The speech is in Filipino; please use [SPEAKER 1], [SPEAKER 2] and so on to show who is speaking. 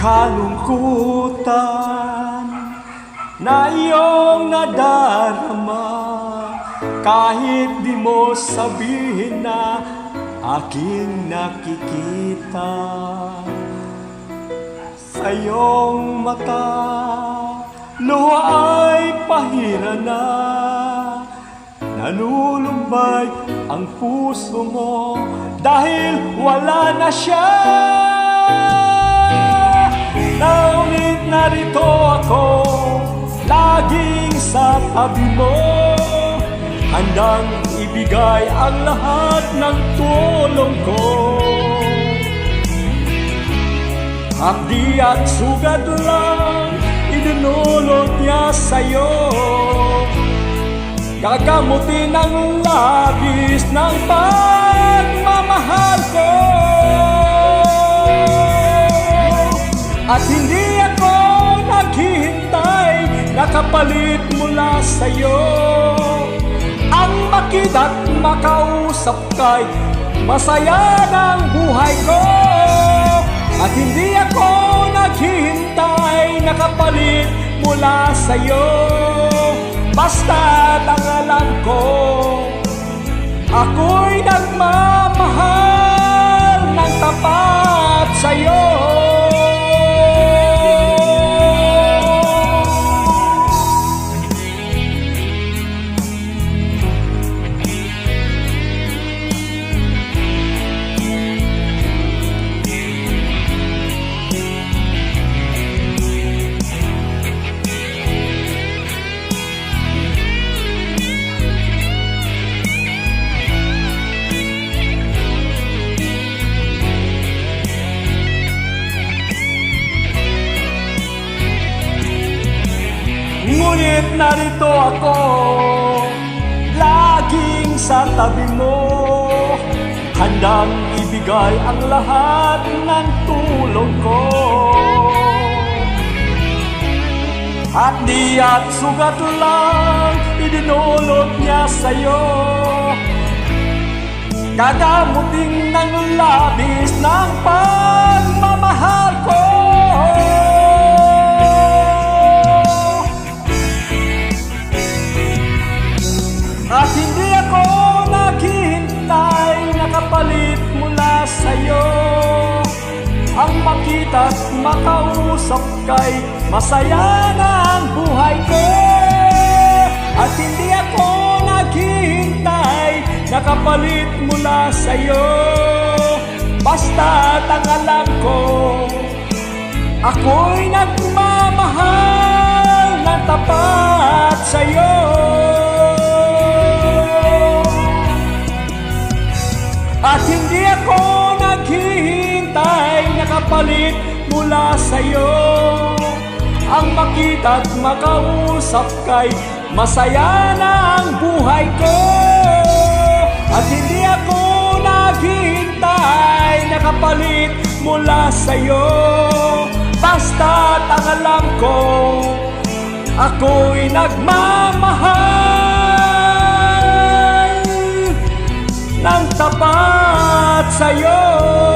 [SPEAKER 1] kalungkutan na iyong nadarama, kahit di mo sabihin na aking nakikita. Sa iyong mata, luha ay pahira na, nanulumbay ang puso mo dahil wala na siya. Ngunit narito ako, laging sa tabi mo, handang ibigay ang lahat ng tulong ko. Hapdi at sugat lang idinulot niya sa'yo, gagamutin ang labis ng pagmamahal ko. At hindi ako naghihintay na kapalit mula sa'yo, ang makita't makausap kay masaya ng buhay ko. At hindi ako naghihintay na kapalit mula sa'yo, basta't ang alam ko, ako'y nagmamahal ng tapat sa'yo. Ngunit narito ako, laging sa tabi mo, handang ibigay ang lahat ng tulong ko. At di at sugat lang idinulot niya sa'yo, gagamutin ng labis ng pagmamahal ko. At hindi ako naghihintay na kapalit mula sa'yo, ang makita't makausap kay masaya na ang buhay ko. At hindi ako naghihintay na kapalit mula sa'yo, basta't ang alam ko, ako'y nagmamahal ng tapat sa'yo. At hindi ako naghihintay na kapalit mula sa'yo, ang makita't makausap kay masaya na ang buhay ko. At hindi ako naghihintay na kapalit mula sa'yo, basta't ang alam ko, ako'y nagmamahal ng tapat sa'yo.